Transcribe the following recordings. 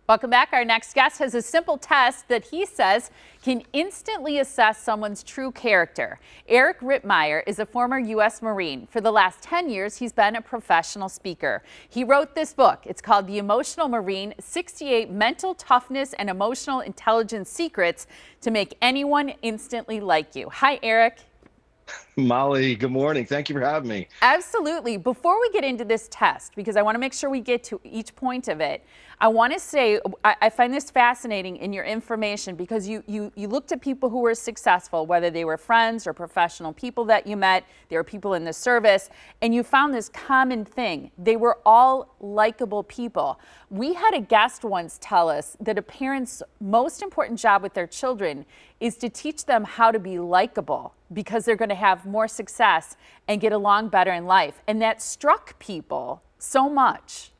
Welcome back. Our next guest has a simple test that he says can instantly assess someone's true character. Eric Rittmeyer is a former U.S. Marine. For the last 10 years, he's been a professional speaker. He wrote this book. It's called The Emotional Marine: 68 Mental Toughness and Emotional Intelligence Secrets to Make Anyone Instantly Like You. Hi, Eric. Molly, good morning. Thank you for having me. Absolutely. Before we get into this test, because I want to make sure we get to each point of it, I want to say I find this fascinating in your information because you looked at people who were successful, whether they were friends or professional people that you met, they were people in the service, and you found this common thing. They were all likable people. We had a guest once tell us that a parent's most important job with their children is to teach them how to be likable because they're going to have more success and get along better in life. And that struck people so much.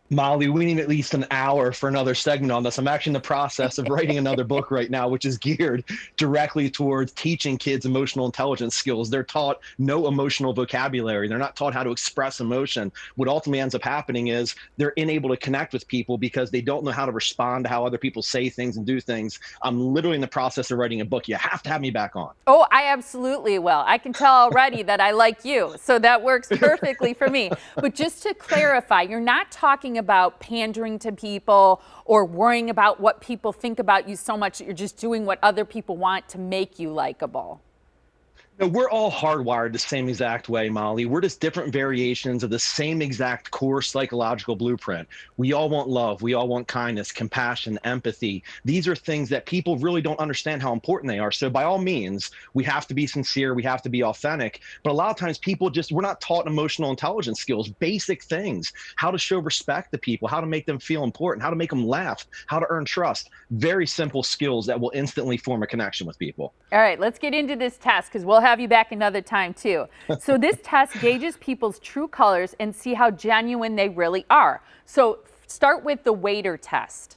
Molly, we need at least an hour for another segment on this. I'm actually in the process of writing another book right now, which is geared directly towards teaching kids emotional intelligence skills. They're taught no emotional vocabulary. They're not taught how to express emotion. What ultimately ends up happening is they're unable to connect with people because they don't know how to respond to how other people say things and do things. I'm literally in the process of writing a book. You have to have me back on. Oh, I absolutely will. I can tell already that I like you, so that works perfectly for me. But just to clarify, you're not talking about pandering to people or worrying about what people think about you so much that you're just doing what other people want to make you likable. No, we're all hardwired the same exact way, Molly. We're just different variations of the same exact core psychological blueprint. We all want love. We all want kindness, compassion, empathy. These are things that people really don't understand how important they are. So by all means, we have to be sincere. We have to be authentic. But a lot of times people we're not taught emotional intelligence skills, basic things, how to show respect to people, how to make them feel important, how to make them laugh, how to earn trust. Very simple skills that will instantly form a connection with people. All right, let's get into this test because we'll have you back another time too. So this test gauges people's true colors and see how genuine they really are. So start with the waiter test.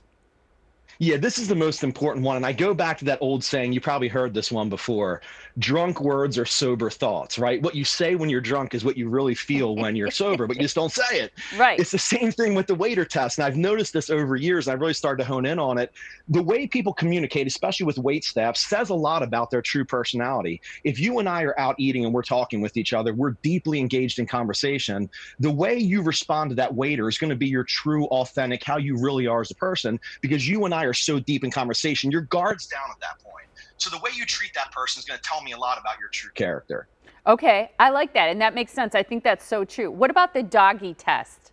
Yeah, this is the most important one. And I go back to that old saying, you probably heard this one before. Drunk words are sober thoughts, right? What you say when you're drunk is what you really feel when you're sober, but you just don't say it. Right. It's the same thing with the waiter test. And I've noticed this over years, and I've really started to hone in on it. The way people communicate, especially with wait staff, says a lot about their true personality. If you and I are out eating and we're talking with each other, we're deeply engaged in conversation. The way you respond to that waiter is going to be your true, authentic, how you really are as a person, because you and I are so deep in conversation, your guard's down at that point. So the way you treat that person is going to tell me a lot about your true character. Okay, I like that, and that makes sense. I think that's so true. What about the doggy test?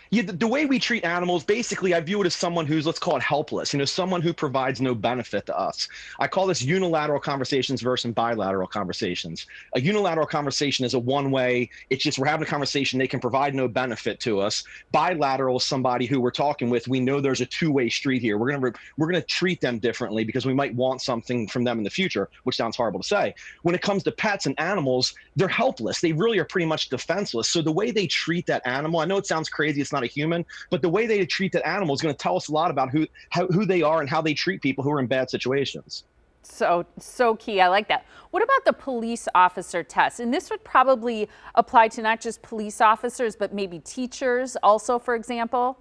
Yeah, the way we treat animals, basically, I view it as someone who's, let's call it helpless, someone who provides no benefit to us. I call this unilateral conversations versus bilateral conversations. A unilateral conversation is a one-way, it's just we're having a conversation, they can provide no benefit to us. Bilateral is somebody who we're talking with, we know there's a two-way street here. We're gonna treat them differently because we might want something from them in the future, which sounds horrible to say. When it comes to pets and animals, they're helpless. They really are pretty much defenseless. So the way they treat that animal, I know it sounds crazy, it's not a human, but the way they treat that animal is going to tell us a lot about who they are and how they treat people who are in bad situations. So key. I like that. What about the police officer test? And this would probably apply to not just police officers, but maybe teachers also, for example.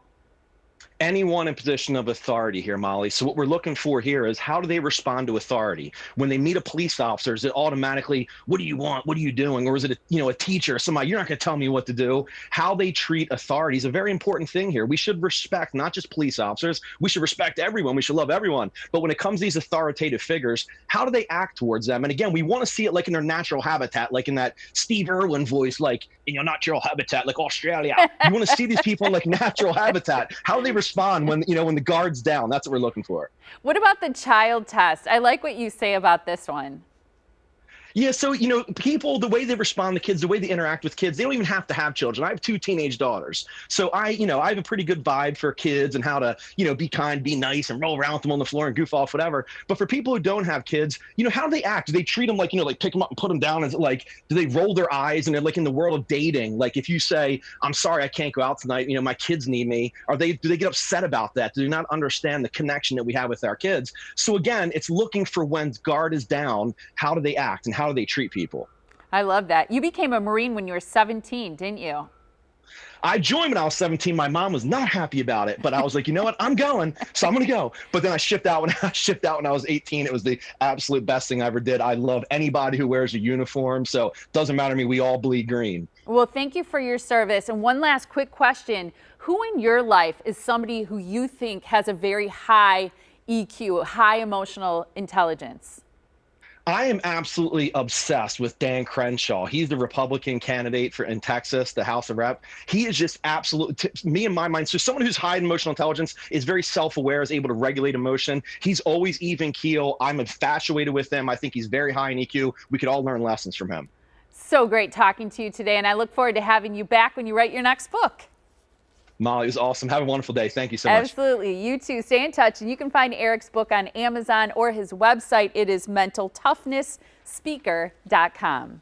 Anyone in position of authority here, Molly. So what we're looking for here is how do they respond to authority? When they meet a police officer, is it automatically, what do you want? What are you doing? Or is it a teacher, somebody, you're not going to tell me what to do? How they treat authority is a very important thing here. We should respect not just police officers. We should respect everyone. We should love everyone. But when it comes to these authoritative figures, how do they act towards them? And again, we want to see it like in their natural habitat, like in that Steve Irwin voice, like in your natural habitat, like Australia. You want to see these people in like natural habitat. How do they respond when the guard's down? That's what we're looking for. What about the child test? I like what you say about this one. Yeah, so, people, the way they respond to kids, the way they interact with kids, they don't even have to have children. I have two teenage daughters. So I have a pretty good vibe for kids and how to, be kind, be nice, and roll around with them on the floor and goof off, whatever. But for people who don't have kids, how do they act? Do they treat them like, like pick them up and put them down? Is it like, do they roll their eyes? And they're like in the world of dating, like if you say, I'm sorry, I can't go out tonight, my kids need me. Do they get upset about that? Do they not understand the connection that we have with our kids? So again, it's looking for when guard is down, how do they act and how do they treat people? I love that. You became a Marine when you were 17, didn't you? I joined when I was 17. My mom was not happy about it, but I was like, you know what? I'm going, so I'm going to go. But then I shipped out when I was 18. It was the absolute best thing I ever did. I love anybody who wears a uniform, so it doesn't matter to me. We all bleed green. Well, thank you for your service. And one last quick question. Who in your life is somebody who you think has a very high EQ, high emotional intelligence? I am absolutely obsessed with Dan Crenshaw. He's the Republican candidate in Texas, the House of Rep. He is just absolutely, me in my mind, so someone who's high in emotional intelligence is very self-aware, is able to regulate emotion. He's always even keel. I'm infatuated with him. I think he's very high in EQ. We could all learn lessons from him. So great talking to you today, and I look forward to having you back when you write your next book. Molly, it was awesome. Have a wonderful day. Thank you so much. Absolutely. You too. Stay in touch. And you can find Eric's book on Amazon or his website. It is mentaltoughness.speaker.com.